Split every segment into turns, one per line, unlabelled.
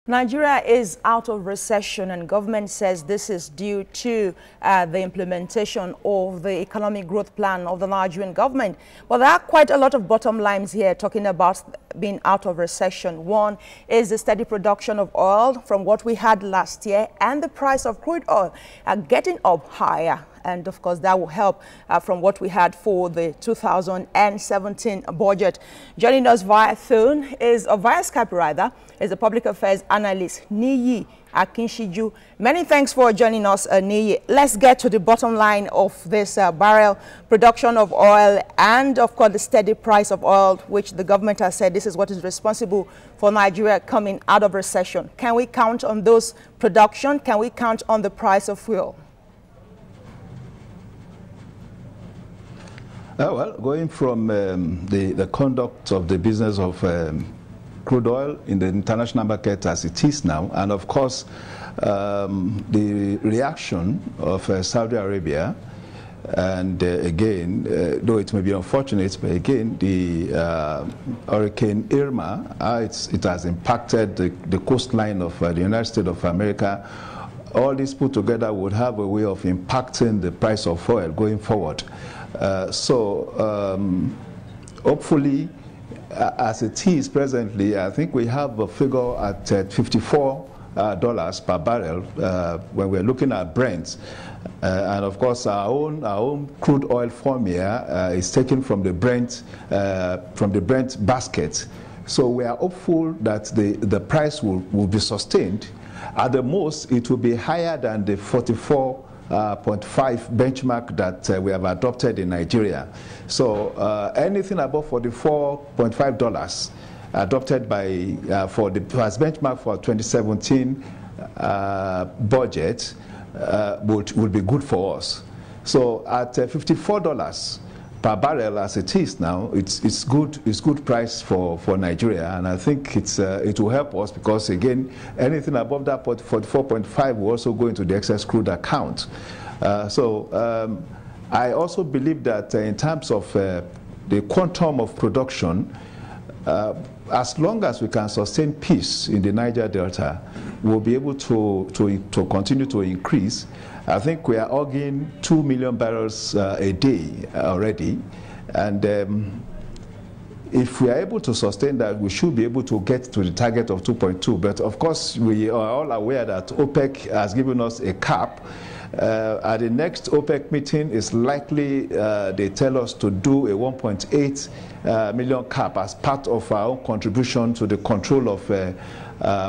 Nigeria is out of recession, and government says this is due to the implementation of the economic growth plan of the Nigerian government. But there are quite a lot of bottom lines here talking about being out of recession. One is the steady production of oil from what we had last year, and the price of crude oil getting up higher. And of course, that will help from what we had for the 2017 budget. Joining us via phone via Skype rather, is the public affairs analyst Niyi Akinsiju. Many thanks for joining us, Niyi. Let's get to the bottom line of this barrel production of oil and, of course, the steady price of oil, which the government has said this is what is responsible for Nigeria coming out of recession. Can we count on those production? Can we count on the price of fuel?
Well, going from the conduct of the business of crude oil in the international market as it is now, and of course the reaction of Saudi Arabia, and again, though it may be unfortunate, but again, the Hurricane Irma, it has impacted the coastline of the United States of America. All this put together would have a way of impacting the price of oil going forward. Hopefully, as it is presently, I think we have a figure at $54 per barrel when we're looking at Brent. And of course, our own crude oil formula is taken from the Brent basket. So we are hopeful that the price will be sustained. At the most, it will be higher than the 44.5 benchmark that we have adopted in Nigeria. So anything above $44.5 adopted for the benchmark for 2017 budget would be good for us. So at $54 per barrel as it is now, it's good price for Nigeria, and I think it will help us because again, anything above that 44.5 will also go into the excess crude account. I also believe that in terms of the quantum of production, as long as we can sustain peace in the Niger Delta, we'll be able to continue to increase. I think we are hogging 2 million barrels a day already, and if we are able to sustain that, we should be able to get to the target of 2.2. But of course, we are all aware that OPEC has given us a cap. At the next OPEC meeting, it's likely they tell us to do a 1.8 million cap as part of our own contribution to the control of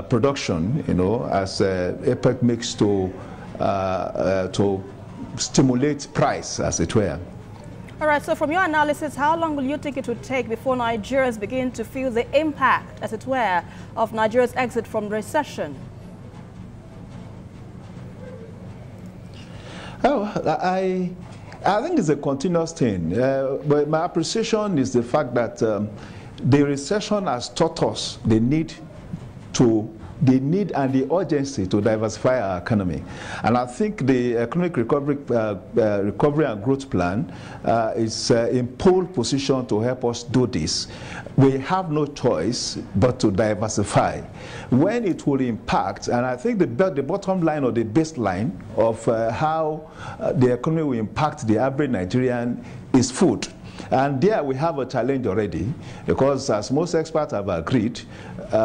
production, as OPEC makes to stimulate price, as it were.
All right, so from your analysis, how long will you think it would take before Nigerians begin to feel the impact, as it were, of Nigeria's exit from recession?
Oh, I think it's a continuous thing. But my appreciation is the fact that the recession has taught us the need and the urgency to diversify our economy. And I think the economic recovery and growth plan is in pole position to help us do this. We have no choice but to diversify. When it will impact, and I think the bottom line or the baseline of how the economy will impact the average Nigerian is food. And there we have a challenge already, because as most experts have agreed,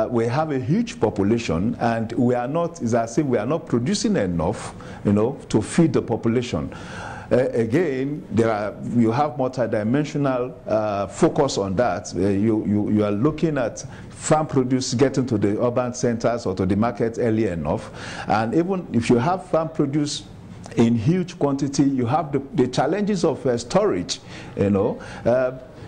we have a huge population, and it's as if we are not producing enough, to feed the population. Again, you have multidimensional focus on that. You are looking at farm produce getting to the urban centers or to the market early enough, and even if you have farm produce in huge quantity, you have the challenges of storage,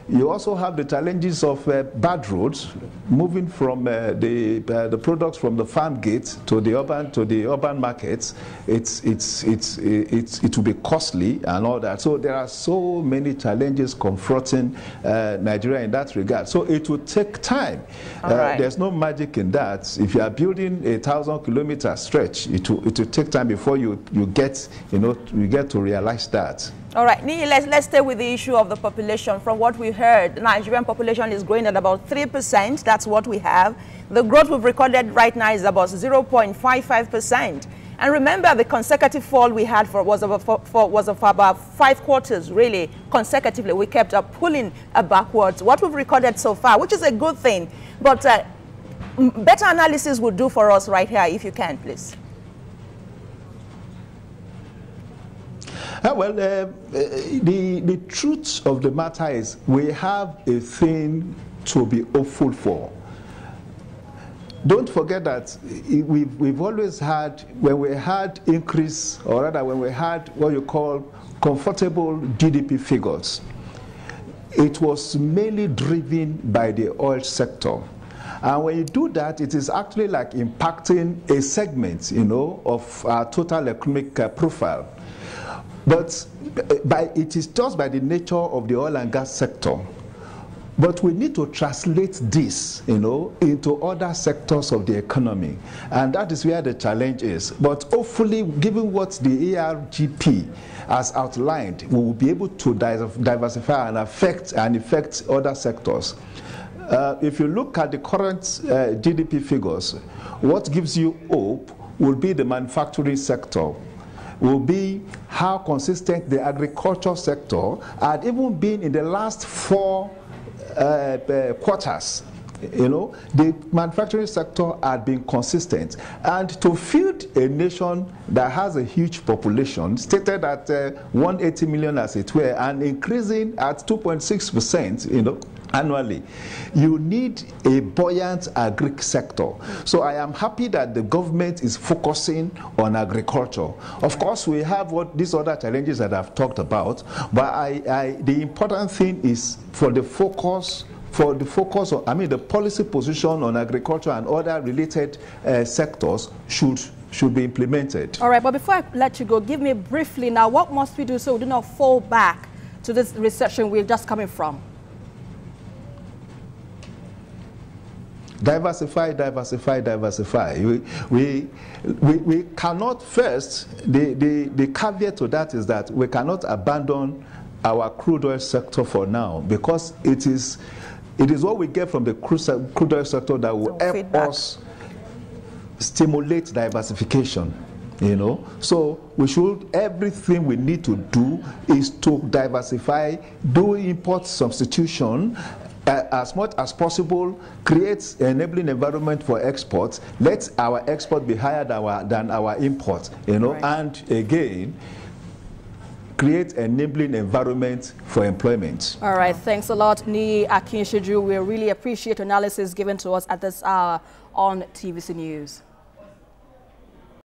You also have the challenges of bad roads, moving from the products from the farm gates to the urban markets. It will be costly and all that. So there are so many challenges confronting Nigeria in that regard. So it will take time. Right. There's no magic in that. If you are building a 1,000-kilometer stretch, it will take time before you get to realize that.
All right, Niyi, let's stay with the issue of the population. From what we heard, the Nigerian population is growing at about 3%. That's what we have. The growth we've recorded right now is about 0.55%. And remember, the consecutive fall we had was of about 5 quarters, really, consecutively. We kept pulling backwards. What we've recorded so far, which is a good thing, but better analysis would do for us right here, if you can, please.
Well, the truth of the matter is we have a thing to be hopeful for. Don't forget that we've always had, when we had increase, or rather when we had what you call comfortable GDP figures, it was mainly driven by the oil sector. And when you do that, it is actually like impacting a segment, you know, of our total economic profile. But it is just by the nature of the oil and gas sector. But we need to translate this, you know, into other sectors of the economy. And that is where the challenge is. But hopefully, given what the ARGP has outlined, we will be able to diversify and affect other sectors. If you look at the current GDP figures, what gives you hope will be the manufacturing sector, will be how consistent the agriculture sector had even been in the last 4 quarters. You know, the manufacturing sector had been consistent. And to feed a nation that has a huge population, stated at 180 million as it were, and increasing at 2.6%, you know, annually, you need a buoyant agri sector. So I am happy that the government is focusing on agriculture. Of course, we have these other challenges that I've talked about, but the important thing is for the focus on, I mean, the policy position on agriculture and other related sectors should be implemented.
All right, but before I let you go, give me briefly now, what must we do so we do not fall back to this recession we're just coming from?
Diversify, diversify, diversify. We cannot first, the caveat to that is that we cannot abandon our crude oil sector for now, because it is what we get from the crude oil sector that will help us stimulate diversification. You know, so everything we need to do is to diversify, do import substitution, as much as possible, create an enabling environment for exports. Let our export be higher than our import, you know, right. And again, create an enabling environment for employment.
All right, thanks a lot, Niyi Akinsiju. We really appreciate analysis given to us at this hour on TVC News.